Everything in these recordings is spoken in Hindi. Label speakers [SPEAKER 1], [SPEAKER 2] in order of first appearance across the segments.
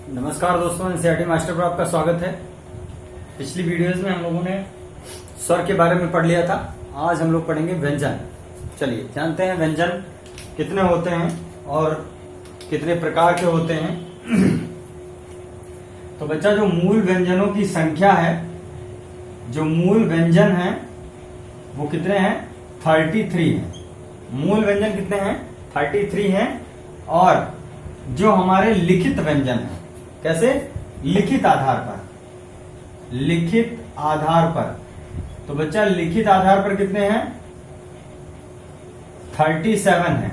[SPEAKER 1] नमस्कार दोस्तों, एनसीईआरटी मास्टर पर आपका स्वागत है। पिछली वीडियोस में हम लोगों ने स्वर के बारे में पढ़ लिया था। आज हम लोग पढ़ेंगे व्यंजन। चलिए जानते हैं व्यंजन कितने होते हैं और कितने प्रकार के होते हैं। तो बच्चा, जो मूल व्यंजनों की संख्या है, जो मूल व्यंजन है वो कितने हैं? 33 है। मूल व्यंजन कितने हैं? 33 हैं। और जो हमारे लिखित व्यंजन है, कैसे? लिखित आधार पर। लिखित आधार पर तो बच्चा लिखित आधार पर कितने हैं? 37 है।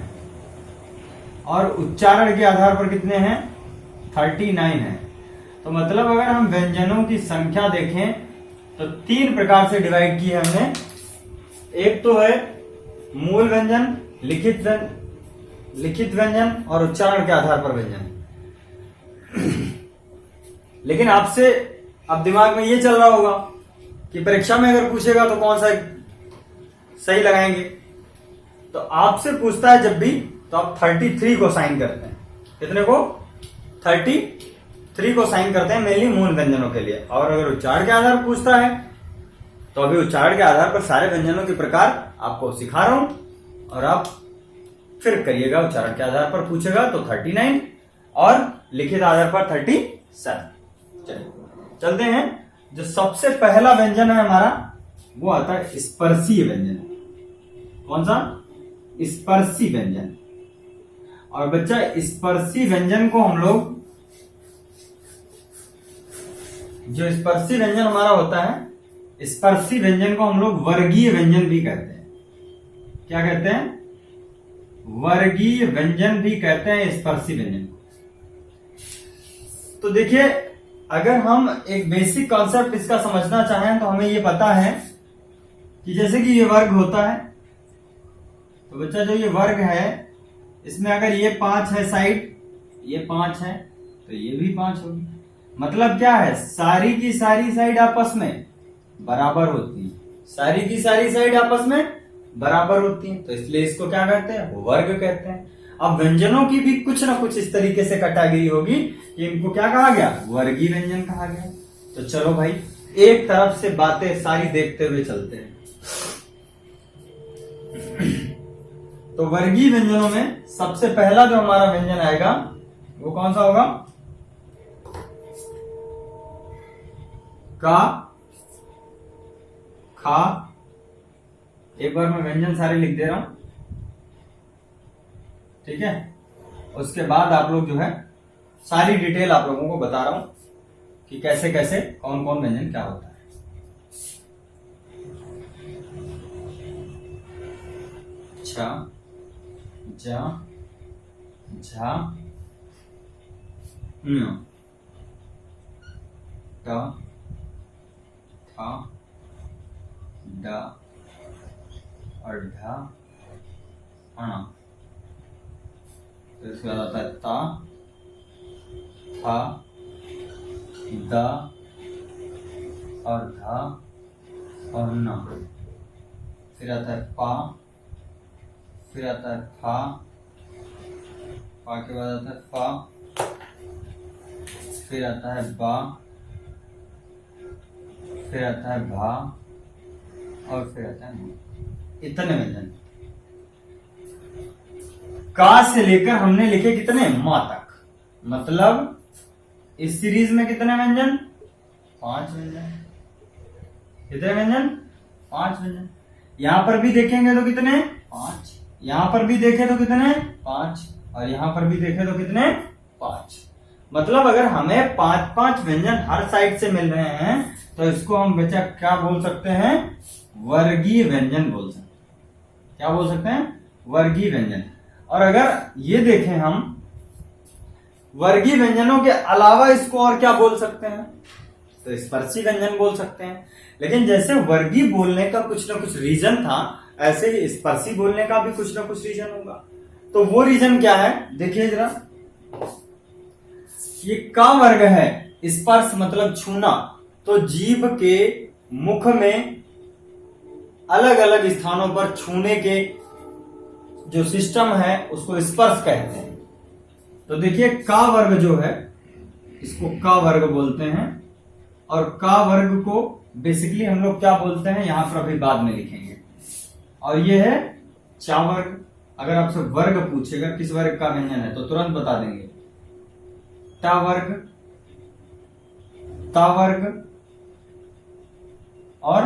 [SPEAKER 1] और उच्चारण के आधार पर कितने हैं? 39 है। तो मतलब अगर हम व्यंजनों की संख्या देखें तो 3 प्रकार से डिवाइड की है हमने। एक तो है मूल व्यंजन, लिखित व्यंजन और उच्चारण के आधार पर व्यंजन। लेकिन आपसे अब दिमाग में ये चल रहा होगा कि परीक्षा में अगर पूछेगा तो कौन सा सही लगाएंगे। तो आपसे पूछता है जब भी, तो आप 33 को साइन करते हैं। कितने को? 33 को साइन करते हैं मेनली मूल व्यंजनों के लिए। और अगर उच्चारण के आधार पर पूछता है तो अभी उच्चारण के आधार पर सारे व्यंजनों के प्रकार आपको सिखा रहा हूं, और आप फिर करिएगा। उच्चारण के आधार पर पूछेगा तो 39 और लिखित आधार पर 37। चलिए चलते हैं। जो सबसे पहला व्यंजन है हमारा वो आता है स्पर्शीय व्यंजन। कौन सा? स्पर्शी व्यंजन। और बच्चा स्पर्शी व्यंजन को हम लोग, जो स्पर्शी व्यंजन हमारा होता है, स्पर्शी व्यंजन को हम लोग वर्गीय व्यंजन भी कहते हैं। क्या कहते हैं? वर्गीय व्यंजन भी कहते हैं स्पर्शी व्यंजन। तो देखिए, अगर हम एक बेसिक कॉन्सेप्ट इसका समझना चाहें तो हमें ये पता है कि जैसे कि ये वर्ग होता है, तो बच्चा जो ये वर्ग है, इसमें अगर ये 5 है साइड, ये 5 है, तो ये भी 5 होगी। मतलब क्या है? सारी की सारी साइड आपस में बराबर होती है। सारी की सारी साइड आपस में बराबर होती है, तो इसलिए इसको क्या कहते हैं? वर्ग कहते हैं। अब व्यंजनों की भी कुछ ना कुछ इस तरीके से कैटेगरी होगी कि इनको क्या कहा गया? वर्गीय व्यंजन कहा गया। तो चलो भाई, एक तरफ से बातें सारी देखते हुए चलते हैं। तो वर्गीय व्यंजनों में सबसे पहला जो हमारा व्यंजन आएगा वो कौन सा होगा? का, खा। एक बार मैं व्यंजन सारे लिख दे रहा हूं, ठीक है? उसके बाद आप लोग जो है सारी डिटेल आप लोगों को बता रहा हूं कि कैसे कैसे कौन कौन व्यंजन क्या होता है। छ, ज, झ, ञ, ट, थ, ड और ढ, ण। तो इसके बाद आता है ता, था, द और धा और न। फिर आता है पा, फिर आता है फा, पा के बाद आता है फा, फिर आता है बा, फिर आता है भा और फिर आता है म। इतने व्यंजन। का से लेकर हमने लिखे कितने? मा तक। मतलब इस सीरीज में कितने व्यंजन? 5 व्यंजन। कितने व्यंजन? 5 व्यंजन। यहां पर भी देखेंगे तो कितने? 5। यहां पर भी देखें तो कितने? 5। और यहां पर भी देखें तो कितने? 5। मतलब अगर हमें 5-5 व्यंजन हर साइड से मिल रहे हैं तो इसको हम बच्चा क्या बोल सकते हैं? वर्गीय व्यंजन बोल सकते हैं। क्या बोल सकते हैं? वर्गीय व्यंजन। और अगर ये देखें हम, वर्गीय व्यंजनों के अलावा इसको और क्या बोल सकते हैं? तो स्पर्शी व्यंजन बोल सकते हैं। लेकिन जैसे वर्गीय बोलने का कुछ ना कुछ रीजन था, ऐसे ही स्पर्शी बोलने का भी कुछ ना कुछ रीजन होगा। तो वो रीजन क्या है? देखिए जरा, ये का वर्ग है। स्पर्श मतलब छूना। तो जीभ के मुख में अलग अलग स्थानों पर छूने के जो सिस्टम है उसको स्पर्श कहते हैं। तो देखिए का वर्ग जो है इसको का वर्ग बोलते हैं। और का वर्ग को बेसिकली हम लोग क्या बोलते हैं यहां पर अभी बाद में लिखेंगे। और ये है चा वर्ग। अगर आपसे वर्ग पूछेगा किस वर्ग का व्यंजन है तो तुरंत बता देंगे टा वर्ग, ता वर्ग और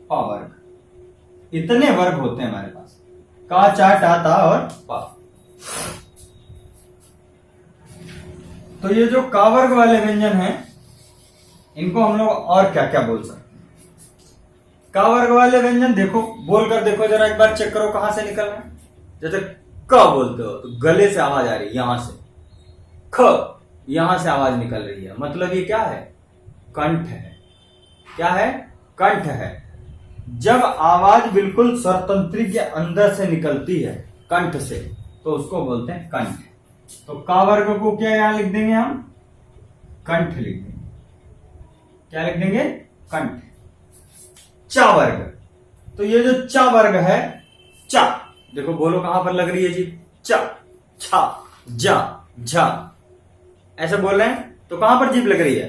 [SPEAKER 1] पा वर्ग। इतने वर्ग होते हैं हमारे पास, का, चा, टा, ता और पा। तो ये जो का वर्ग वाले व्यंजन हैं इनको हम लोग और क्या क्या बोल सकते हैं। का वर्ग वाले व्यंजन देखो, बोलकर देखो जरा एक बार, चेक करो कहां से निकल रहे हैं। जैसे क बोलते हो तो गले से आवाज आ रही है, यहां से। ख, यहां से आवाज निकल रही है, मतलब ये क्या है, कंठ है। क्या है, कंठ है। जब आवाज बिल्कुल स्वरतंत्री के अंदर से निकलती है कंठ से तो उसको बोलते हैं कंठ। तो का वर्ग को क्या यहां लिख देंगे हम, कंठ लिख देंगे। क्या लिख देंगे, कंठ। चा वर्ग, तो ये जो चा वर्ग है, चा देखो, बोलो कहां पर लग रही है जी, चा, छा, जा, झा, ऐसे बोल रहे हैं तो कहां पर जीभ लग रही है,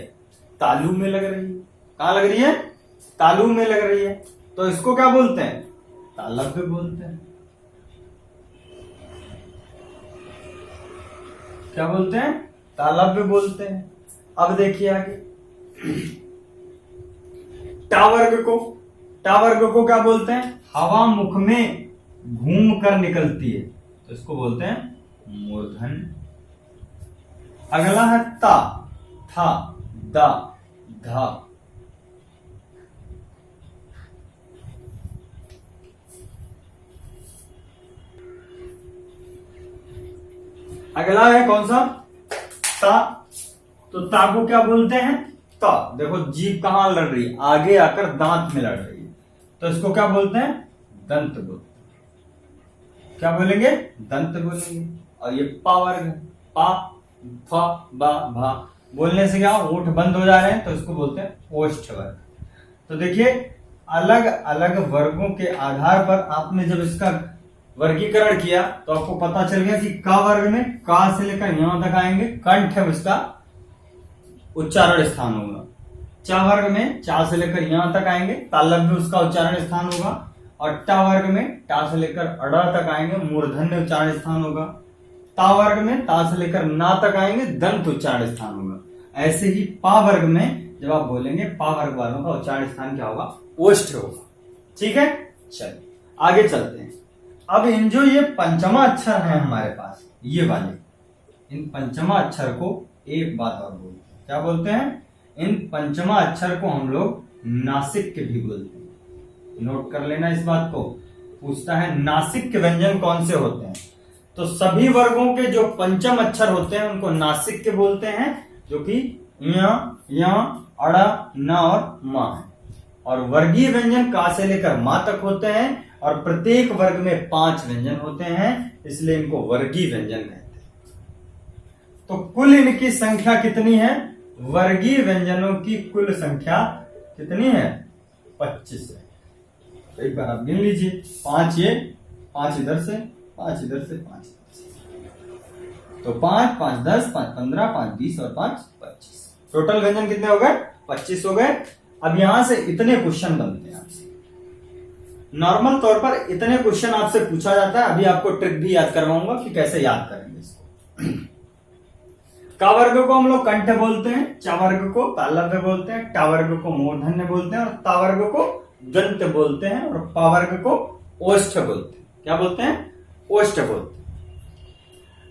[SPEAKER 1] तालू में लग रही है। कहां लग रही है, तालू में लग रही है। तो इसको क्या बोलते हैं, तालव्य बोलते हैं। क्या बोलते हैं, तालव्य बोलते हैं। अब देखिए आगे, टा वर्ग को क्या बोलते हैं, हवा मुख में घूम कर निकलती है तो इसको बोलते हैं मूर्धन्य। अगला है ता, था, दा, धा। अगला है कौन सा, ता। तो ता को क्या बोलते हैं, ता। देखो जीभ कहां लड़ रही है, आगे आकर दांत में लड़ रही है तो इसको क्या बोलते हैं, दंत बोलते हैं। क्या बोलेंगे, दंत बोलेंगे। और ये पा वर्ग है, पा, फा, बा, भा, बोलने से क्या ओठ बंद हो जा रहे हैं तो इसको बोलते हैं ओष्ठ वर्ग। तो देखिए अलग अलग वर्गों के आधार पर आपने जब इसका वर्गीकरण किया तो आपको पता चल गया कि का वर्ग में का से लेकर यहां तक आएंगे, कंठ है उसका उच्चारण स्थान होगा। चा वर्ग में चा से लेकर यहां तक आएंगे, तालव्य उसका उच्चारण स्थान होगा। और टा वर्ग में टा से लेकर अड़ा तक आएंगे, मूर्धन्य उच्चारण स्थान होगा। ता वर्ग में ता से लेकर ना तक आएंगे, दंत उच्चारण स्थान होगा। ऐसे ही पा वर्ग में जब आप बोलेंगे पा वर्ग वालों का उच्चारण स्थान क्या होगा, ओष्ठ होगा। ठीक है, चलिए आगे चलते हैं। अब इन जो ये पंचमा अक्षर है हमारे पास, ये वाले, इन पंचमा अक्षर को एक बात और बोलते हैं, क्या बोलते हैं, इन पंचमा अक्षर को हम लोग नासिक के भी बोलते हैं। नोट कर लेना इस बात को। पूछता है नासिक के व्यंजन कौन से होते हैं, तो सभी वर्गों के जो पंचम अक्षर होते हैं उनको नासिक के बोलते हैं, जो कि या, अड़ा, न और मा है। और वर्गीय व्यंजन का से लेकर मा तक होते हैं और प्रत्येक वर्ग में 5 व्यंजन होते हैं, इसलिए इनको वर्गीय व्यंजन कहते हैं। तो कुल इनकी संख्या कितनी है, वर्गीय व्यंजनों की कुल संख्या कितनी है, 25 है। तो एक बार आप गिन लीजिए, 5 ये, 5 इधर से, 5 इधर से, 5 इधर से। तो 5, 5, 10, 5, 15, 5, 20 और 5, 25। टोटल व्यंजन कितने हो गए, 25 हो गए। अब यहां से इतने क्वेश्चन बनते हैं आपसे। नॉर्मल तौर पर इतने क्वेश्चन आपसे पूछा जाता है। अभी आपको ट्रिक भी याद करवाऊंगा कि कैसे याद करेंगे इसको। का वर्ग को हम लोग कंठ बोलते हैं, चा वर्ग को तालव्य बोलते हैं, टा वर्ग को मूर्धन्य बोलते हैं और ता वर्ग को दंत बोलते हैं और पा वर्ग को ओष्ठ बोलते हैं। क्या बोलते हैं, ओष्ठ बोलते हैं।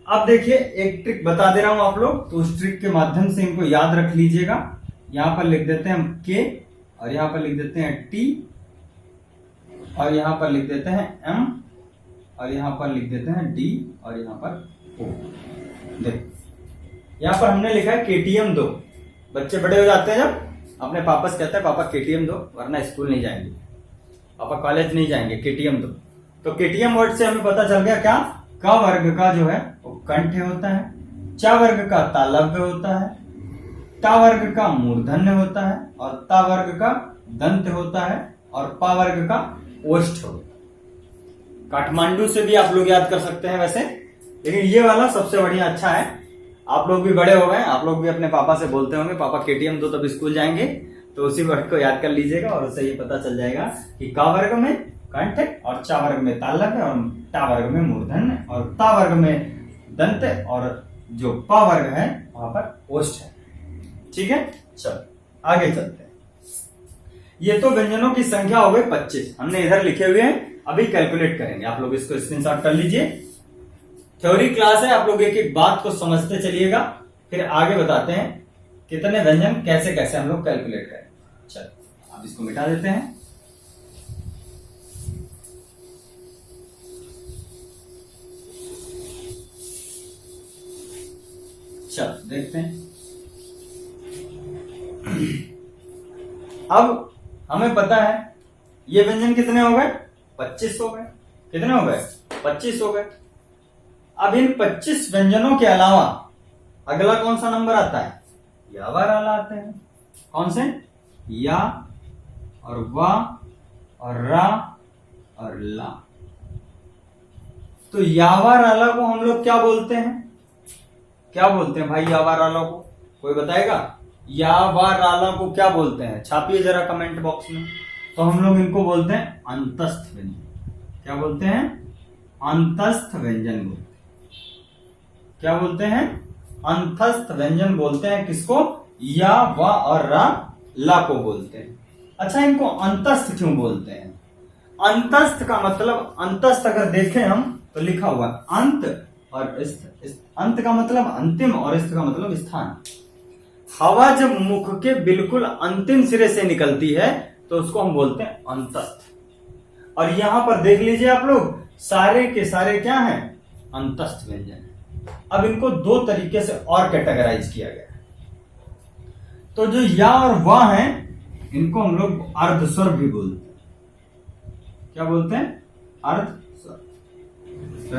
[SPEAKER 1] अब देखिए एक ट्रिक बता दे रहा हूं आप लोग, तो उस ट्रिक के माध्यम से इनको याद रख लीजिएगा। यहां पर लिख देते हैं हम के, और यहां पर लिख देते हैं टी, और यहां पर लिख देते हैं एम, और यहां पर लिख देते हैं डी, और यहां पर ओ। देखो यहां पर हमने लिखा है केटीएम 2। बच्चे बड़े हो जाते हैं जब अपने पापा से कहते हैं पापा केटीएम 2, वरना स्कूल नहीं जाएंगे, पापा कॉलेज नहीं जाएंगे, केटीएम 2। तो केटीएम वर्ड से हमें पता चल गया क्या, का वर्ग का जो है वो कंठ होता है, चा वर्ग का तालव्य होता है, टा वर्ग का मूर्धन्य होता है, और ता वर्ग का दंत होता है, और पा वर्ग का ओष्ठ होता है। काठमांडू से भी आप लोग याद कर सकते हैं वैसे, लेकिन ये वाला सबसे बढ़िया अच्छा है। आप लोग भी बड़े हो गए, आप लोग भी अपने पापा से बोलते होंगे पापा केटीएम दो, तब स्कूल जाएंगे। तो उसी वर्ड को याद कर लीजिएगा और उससे ये पता चल जाएगा कि का वर्ग में कंठ है और चा वर्ग में तालव्य है और टा वर्ग में मूर्धन्य है और ता वर्ग में दंत है और जो पा वर्ग है वहां पर ओष्ठ है। ठीक है, चलो आगे चलते हैं। ये तो व्यंजनों की संख्या हो गई 25, हमने इधर लिखे हुए हैं, अभी कैलकुलेट करेंगे। आप लोग इसको स्क्रीनशॉट कर लीजिए। थ्योरी क्लास है, आप लोग एक एक बात को समझते चलिएगा, फिर आगे बताते हैं कितने व्यंजन कैसे कैसे हम लोग कैलकुलेट करें। चलो अब इसको मिटा देते हैं। चलो देखते हैं। अब हमें पता है ये व्यंजन कितने हो गए, 25 हो गए। कितने हो गए, 25 हो गए। अब इन 25 व्यंजनों के अलावा अगला कौन सा नंबर आता है, या वा राला आते हैं। कौन से, या और वा और रा और ला। तो यावा राला को हम लोग क्या बोलते हैं, क्या बोलते हैं भाई यावा राला को, कोई बताएगा? यावा राला को क्या बोलते हैं, छापिए जरा कमेंट बॉक्स में। तो हम लोग इनको बोलते हैं अंतस्थ व्यंजन। क्या बोलते हैं, अंतस्थ व्यंजन बोलते हैं। क्या बोलते हैं, अंतस्थ व्यंजन बोलते हैं। किसको, या वा और रा ला को बोलते हैं। अच्छा, इनको अंतस्थ क्यों बोलते हैं? अंतस्थ का मतलब, अंतस्थ अगर देखें हम तो लिखा हुआ अंत और स्थ। अंत का मतलब अंतिम और स्थ का मतलब स्थान। हवा जब मुख के बिल्कुल अंतिम सिरे से निकलती है तो उसको हम बोलते हैं अंतस्थ। और यहां पर देख लीजिए आप लोग, सारे के सारे क्या हैं, अंतस्थ व्यंजन। अब इनको दो तरीके से और कैटेगराइज किया गया है। तो जो या और वा हैं इनको हम लोग अर्धस्वर भी बोलते हैं। क्या बोलते हैं, अर्धस्वर।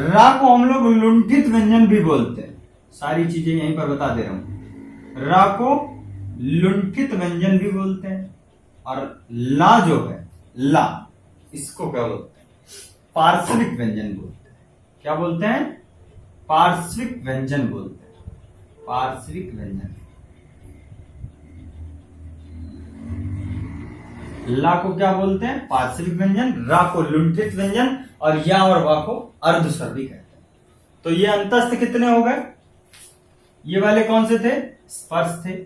[SPEAKER 1] रा को हम लोग लुंठित व्यंजन भी बोलते हैं। सारी चीजें यहीं पर बता दे रहा हूं। रा को लुंठित व्यंजन भी बोलते हैं और ला जो है, ला, इसको क्या बोलते हैं, पार्श्विक व्यंजन बोलते हैं। क्या बोलते हैं, पार्श्विक व्यंजन बोलते हैं। पार्श्विक व्यंजन। ला को क्या बोलते हैं, पार्श्विक व्यंजन। रा को लुंठित व्यंजन और या और वा को अर्धस्वर भी कहते हैं। तो ये अंतस्थ कितने हो गए, ये वाले कौन से थे, स्पर्श थे।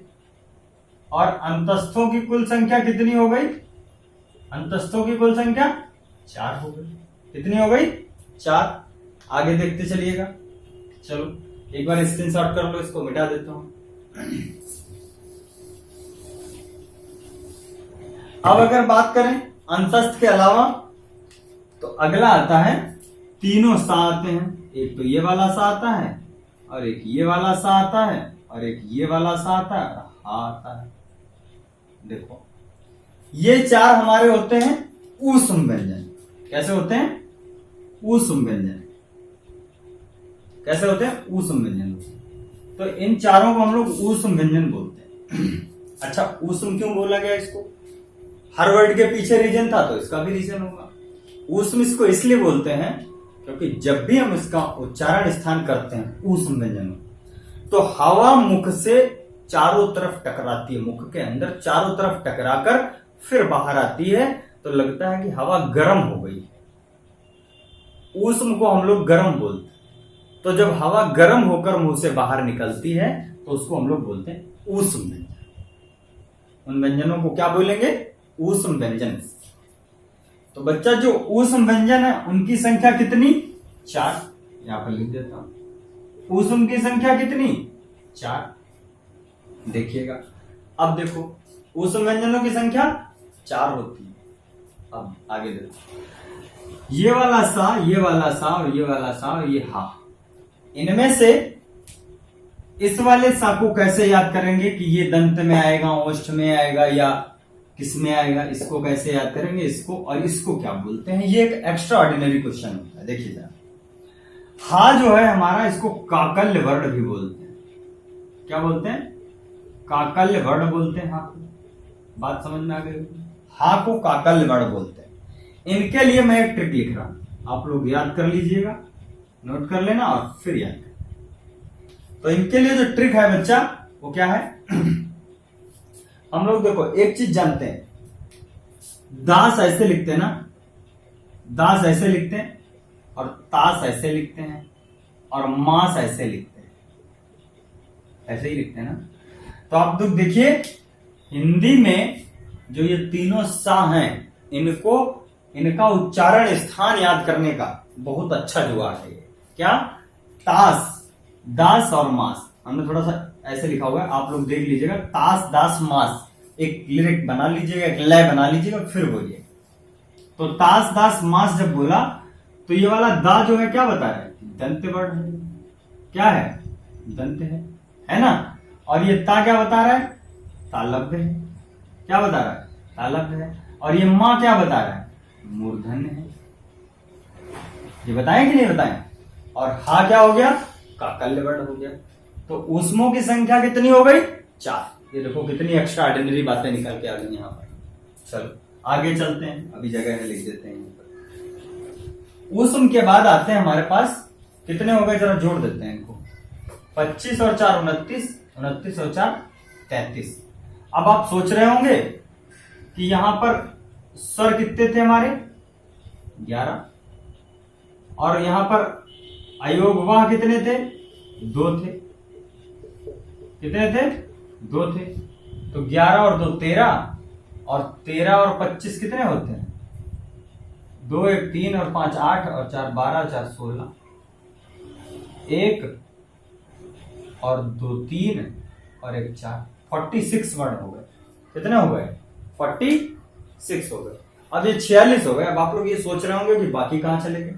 [SPEAKER 1] और अंतस्थों की कुल संख्या कितनी हो गई, अंतस्थों की कुल संख्या 4 हो गई। कितनी हो गई, 4। आगे देखते चलिएगा। चलो एक बार स्क्रीनशॉट कर लो, इसको मिटा देता हूं। अब अगर बात करें अंतस्थ के अलावा तो अगला आता है, तीनों सा आते हैं। एक तो ये वाला सा आता है और एक ये वाला सा आता है और एक ये वाला सा आता है और हा आता है। देखो ये 4 हमारे होते हैं ऊष्म व्यंजन। कैसे होते हैं, ऊष्म व्यंजन। कैसे होते हैं, ऊष्म व्यंजन। तो इन चारों को हम लोग ऊष्म व्यंजन बोलते हैं। अच्छा, ऊष्म क्यों बोला गया इसको, हर वर्ड के पीछे रीजन था तो इसका भी रीजन होगा। ऊष्म इसको इसलिए बोलते हैं क्योंकि जब भी हम इसका उच्चारण स्थान करते हैं ऊष्म व्यंजन, तो हवा मुख से चारों तरफ टकराती है, मुख के अंदर चारों तरफ टकराकर फिर बाहर आती है, तो लगता है कि हवा गर्म हो गई। ऊष्म को हम लोग गर्म बोलते हैं। तो जब हवा गर्म होकर मुंह से बाहर निकलती है तो उसको हम लोग बोलते हैं ऊष्म व्यंजन। उन व्यंजनों को क्या बोलेंगे, ऊष्म व्यंजन। तो बच्चा जो ऊष्म व्यंजन है उनकी संख्या कितनी, 4। यहां पर लिख देता हूं, ऊष्म की संख्या कितनी, 4। देखिएगा, अब देखो ऊष्म व्यंजनों की संख्या 4 होती है। अब आगे देखो, ये वाला सा, ये वाला सा और ये वाला सा और ये हा, इनमें से इस वाले सा को कैसे याद करेंगे कि ये दंत में आएगा, ओष्ठ में आएगा या किस में आएगा, इसको कैसे याद करेंगे, इसको और इसको क्या बोलते हैं। ये एक एक्स्ट्रा ऑर्डिनरी क्वेश्चन होता है। देखिए जरा, हा जो है हमारा, इसको काकल्य वर्ण भी बोलते हैं। क्या बोलते हैं, काकल्य वर्ण बोलते हैं। हा, बात समझ में आ गई, हा को काकल्य वर्ण बोलते हैं। इनके लिए मैं एक ट्रिक लिख रहा हूं, आप लोग याद कर लीजिएगा, नोट कर लेना और फिर याद कर। तो इनके लिए जो ट्रिक है बच्चा वो क्या है, हम लोग देखो एक चीज जानते हैं, दास ऐसे लिखते हैं ना, दास ऐसे लिखते हैं और तास ऐसे लिखते हैं और मास ऐसे लिखते हैं, ऐसे ही लिखते हैं ना। तो आप लोग देखिए हिंदी में जो ये तीनों सा हैं, इनको इनका उच्चारण स्थान याद करने का बहुत अच्छा जुगाड़ है। क्या, तास, दास और मास। हमने थोड़ा सा ऐसे लिखा हुआ है, आप लोग देख लीजिएगा, तास दास मास, एक लिरिक बना लीजिएगा, एक लय बना लीजिएगा, फिर बोलिए। तो तास दास मास जब बोला तो ये वाला दा जो है क्या बता रहा है, दंत वर्ण है। क्या है, दंत है ना। और ये ता क्या बता रहा है, तालव्य है। क्या बता रहा है, तालव्य है। और ये मां क्या बता रहा है, मूर्धन्य है। ये बताएं कि नहीं बताएं। और हा क्या हो गया, काकल्य वर्ण हो गया। तो ऊष्मों की संख्या कितनी हो गई, 4। ये देखो कितनी एक्स्ट्रा ऑर्डिनरी बातें निकल के आ गई यहाँ पर। चलो आगे चलते हैं, अभी जगह में लिख देते हैं। ऊष्म के बाद आते हैं हमारे पास, कितने हो गए जरा जोड़ देते हैं इनको, 25 और 4 29, 29 और 4 33। अब आप सोच रहे होंगे कि यहां पर स्वर कितने थे हमारे, 11, और यहां पर अयोगवाह कितने थे, 2 थे। कितने थे, 2 थे। तो 11 और 2 13, और 13 और 25 कितने होते हैं, 2 1 3 और 5 8 और 4 12 4 16, 1 और 2 3 और 1 4, 46 वर्ण हो गए। कितने हो गए, 46 हो गए। अब ये 46 हो गए। अब आप लोग ये सोच रहे होंगे कि बाकी कहां चले गए,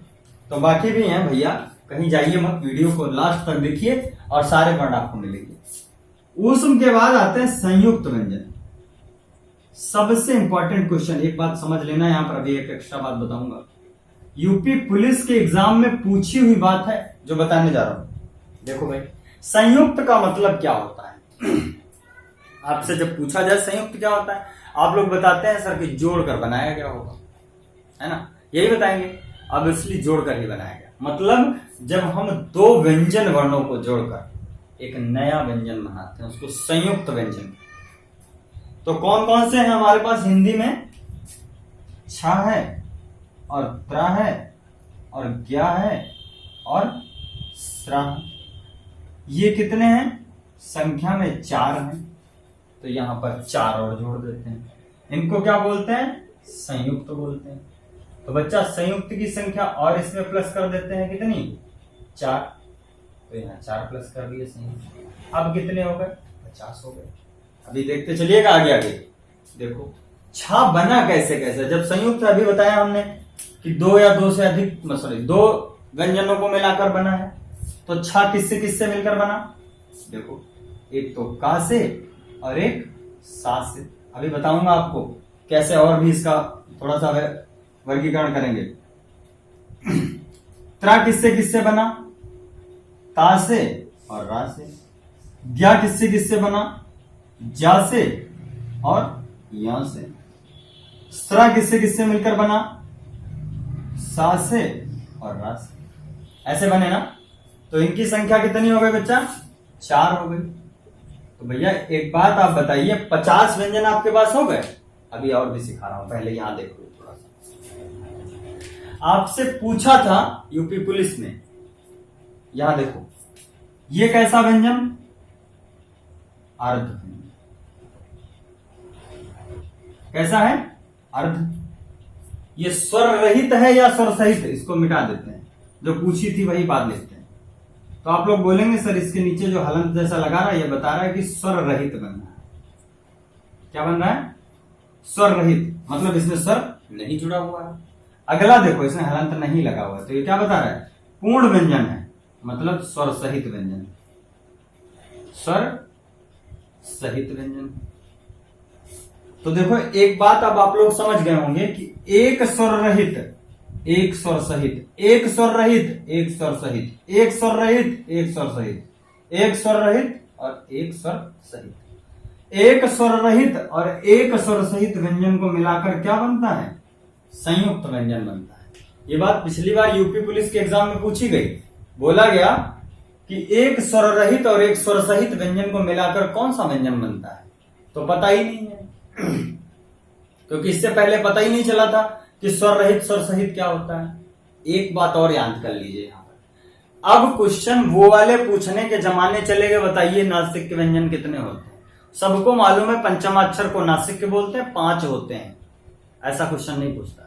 [SPEAKER 1] तो बाकी भी हैं भैया, कहीं जाइए मत, वीडियो को लास्ट तक देखिए और सारे वर्ण आपको मिलेंगे। ऊष्म के बाद आते हैं संयुक्त व्यंजन। सबसे इंपॉर्टेंट क्वेश्चन, एक बात समझ लेना, यहां पर अभी एक एक्स्ट्रा बात बताऊंगा, यूपी पुलिस के एग्जाम में पूछी हुई बात है जो बताने जा रहा हूं। देखो भाई, संयुक्त का मतलब क्या होता है। आपसे जब पूछा जाए संयुक्त क्या होता है, आप लोग बताते हैं सर कि जोड़कर बनाया गया होगा, है ना, यही बताएंगे। अब इसलिए जोड़कर ही बनाया गया, मतलब जब हम 2 व्यंजन वर्णों को जोड़कर एक नया व्यंजन बनाते हैं उसको संयुक्त व्यंजन। तो कौन कौन से हैं हमारे पास हिंदी में, छ है और त्र है और ज्ञा है और स्रा। ये कितने हैं, संख्या में 4 हैं। तो यहां पर 4 और जोड़ देते हैं, इनको क्या बोलते हैं, संयुक्त बोलते हैं। तो बच्चा संयुक्त की संख्या और इसमें प्लस कर देते हैं, कितनी, 4। तो यहाँ 4 प्लस कर दिए संयुक्त। अब कितने हो गए, 50 हो गए। अभी देखते चलिएगा आगे आगे। देखो छा बना कैसे कैसे, जब संयुक्त अभी बताया हमने कि 2 या 2 से अधिक, सॉरी 2 व्यंजनों को मिलाकर बना है। तो छा किससे किससे मिलकर बना, देखो एक तो का से और एक सा से। अभी बताऊंगा आपको कैसे और भी इसका थोड़ा सा वर्गीकरण करेंगे। त्रा किससे किससे बना, ता से और रा से। ज्ञा किससे किससे बना, जा से और या से। स्रा किससे किससे मिलकर बना, सा से और रा से। ऐसे बने ना। तो इनकी संख्या कितनी हो गई बच्चा, 4 हो गई। तो भैया एक बात आप बताइए, 50 व्यंजन आपके पास हो गए। अभी और भी सिखा रहा हूं, पहले यहां देखो थोड़ा सा। आपसे पूछा था यूपी पुलिस ने, यहां देखो ये कैसा व्यंजन, अर्ध। कैसा है, अर्ध। ये स्वर रहित है या स्वर सहित, इसको मिटा देते हैं, जो पूछी थी वही बात लेते हैं। तो आप लोग बोलेंगे सर इसके नीचे जो हलंत जैसा लगा रहा है ये बता रहा है कि स्वर रहित बन रहा है। क्या बन रहा है, स्वर रहित, मतलब इसमें स्वर नहीं जुड़ा हुआ है। अगला देखो इसमें हलंत नहीं लगा हुआ है, तो ये क्या बता रहा है, पूर्ण व्यंजन है, मतलब स्वर सहित व्यंजन, स्वर सहित व्यंजन। तो देखो एक बात अब आप लोग समझ गए होंगे कि एक स्वर रहित, एक स्वर सहित, एक स्वर रहित, एक स्वर सहित, एक स्वर रहित, एक स्वर सहित, एक स्वर रहित और एक स्वर सहित। एक स्वर रहित और एक स्वर सहित व्यंजन को मिलाकर क्या बनता है, संयुक्त व्यंजन बनता है। ये बात पिछली बार यूपी पुलिस के एग्जाम में पूछी गई, बोला गया कि एक स्वर रहित और एक स्वर सहित व्यंजन को मिलाकर कौन सा व्यंजन बनता है, तो पता ही नहीं है क्योंकि इससे पहले पता ही नहीं चला था कि स्वर रहित स्वर सहित क्या होता है। एक बात और याद कर लीजिए यहां पर, अब क्वेश्चन वो वाले पूछने के जमाने चले गए, बताइए नासिक के व्यंजन कितने होते हैं। सबको मालूम है पंचमाक्षर को नासिक के बोलते हैं, 5 होते हैं। ऐसा क्वेश्चन नहीं पूछता।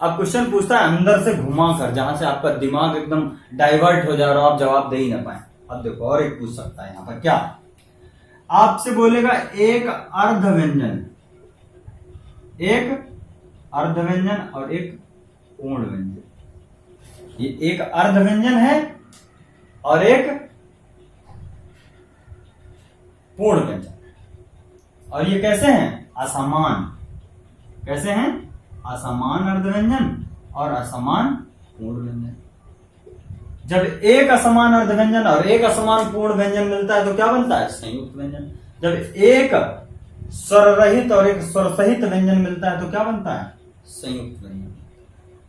[SPEAKER 1] अब क्वेश्चन पूछता है अंदर से घुमा कर, जहां से आपका दिमाग एकदम डाइवर्ट हो जाए और आप जवाब दे ही ना पाए। अब देखो और एक पूछ सकता है यहां पर, क्या आपसे बोलेगा एक अर्ध व्यंजन, एक अर्ध व्यंजन और एक पूर्ण व्यंजन। ये एक अर्ध व्यंजन है और एक पूर्ण व्यंजन, और ये कैसे हैं, असमान। कैसे हैं, असमान अर्ध व्यंजन और असमान पूर्ण व्यंजन। जब एक असमान अर्ध व्यंजन और एक असमान पूर्ण व्यंजन मिलता है तो क्या बनता है, संयुक्त व्यंजन। जब एक स्वर रहित और एक स्वर सहित व्यंजन मिलता है तो क्या बनता है, संयुक्त व्यंजन।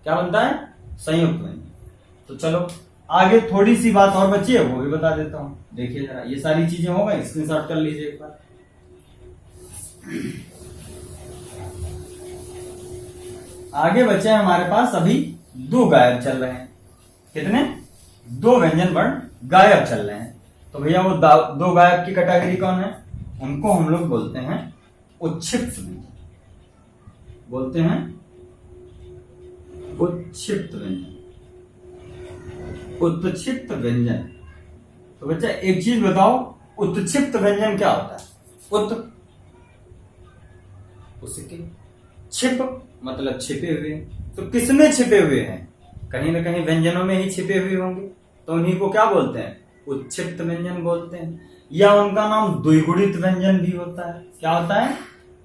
[SPEAKER 1] क्या बनता है, संयुक्त व्यंजन। तो चलो आगे थोड़ी सी बात और बची है, वो भी बता देता हूं। देखिए जरा, ये सारी चीजें हो गई, स्क्रीनशॉट कर लीजिए एक बार। आगे बचे हैं हमारे पास अभी 2 गायब चल रहे हैं। कितने, 2 व्यंजन वर्ण गायब चल रहे हैं। तो भैया वो 2 गायब की कैटेगरी कौन है, उनको हम लोग बोलते हैं उच्छिप्त व्यंजन। बोलते हैं उच्छिप्त व्यंजन, उत्क्षिप्त व्यंजन। तो बच्चा एक चीज बताओ, उत्क्षिप्त व्यंजन क्या होता है। उसके छिप मतलब छिपे हुए, तो किसमें छिपे हुए हैं, कहीं ना कहीं व्यंजनों में ही छिपे हुए होंगे, तो उन्हीं को क्या बोलते हैं, उत्क्षिप्त व्यंजन बोलते हैं। या उनका नाम द्विगुणित व्यंजन भी होता है। क्या होता है,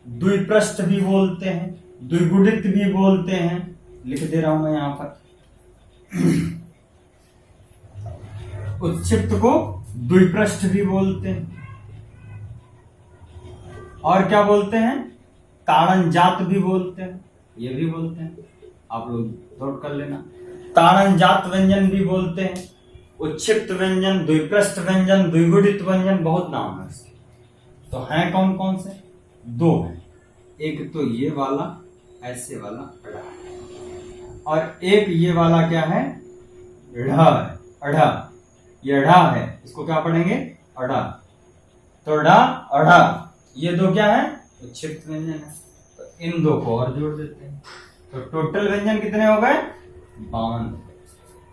[SPEAKER 1] द्विपृष्ठ भी बोलते हैं, द्विगुणित भी बोलते हैं। लिख दे रहा हूं मैं यहां पर। उत्क्षिप्त को द्विपृष्ठ भी बोलते हैं, और क्या बोलते हैं, ताड़नजात भी बोलते हैं, ये भी बोलते हैं। आप लोग नोट कर लेना, ताड़नजात व्यंजन भी बोलते हैं, उच्छिप्त व्यंजन, द्विपृष्ठ व्यंजन, द्विगुणित व्यंजन, बहुत नाम है इसके। तो हैं कौन कौन से, 2 हैं। एक तो ये वाला ऐसे वाला अड़ा, और एक ये वाला क्या है, ढ़ है, अढ़ा। ये ढ़ा है, इसको क्या पढ़ेंगे, अढ़ा। तो ढ़ा अढ़ा, ये 2 क्या है, उच्छिप्त व्यंजन है। तो इन 2 को और जोड़ देते हैं, तो टोटल व्यंजन कितने हो गए, 52।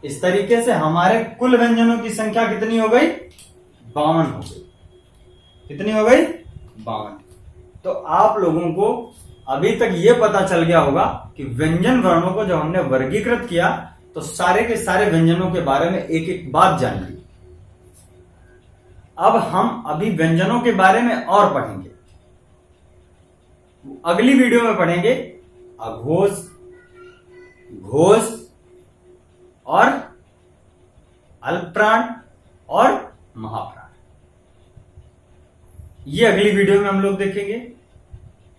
[SPEAKER 1] इस तरीके से हमारे कुल व्यंजनों की संख्या कितनी हो गई, 52 हो गई। कितनी हो गई, 52। तो आप लोगों को अभी तक ये पता चल गया होगा कि व्यंजन वर्णों को जब हमने वर्गीकृत किया तो सारे के सारे व्यंजनों के बारे में एक एक बात जान ली। अब हम अभी व्यंजनों के बारे में और पढ़ेंगे। अगली वीडियो में पढ़ेंगे अघोष, घोष और अल्पप्राण और महाप्राण। ये अगली वीडियो में हम लोग देखेंगे।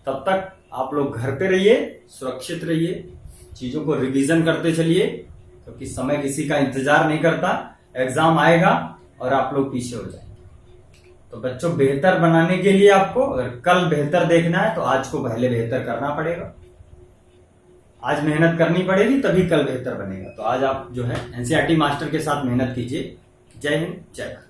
[SPEAKER 1] तब तक आप लोग घर पे रहिए, सुरक्षित रहिए, चीजों को रिवीजन करते चलिए, क्योंकि समय किसी का इंतजार नहीं करता। एग्जाम आएगा और आप लोग पीछे हो जाएंगे। तो बच्चों, बेहतर बनाने के लिए आपको अगर कल बेहतर देखना है तो आज को पहले बेहतर करना पड़ेगा। आज मेहनत करनी पड़ेगी, तभी कल बेहतर बनेगा। तो आज आप जो है एनसीईआरटी मास्टर के साथ मेहनत कीजिए। जय हिंद, जय भारत।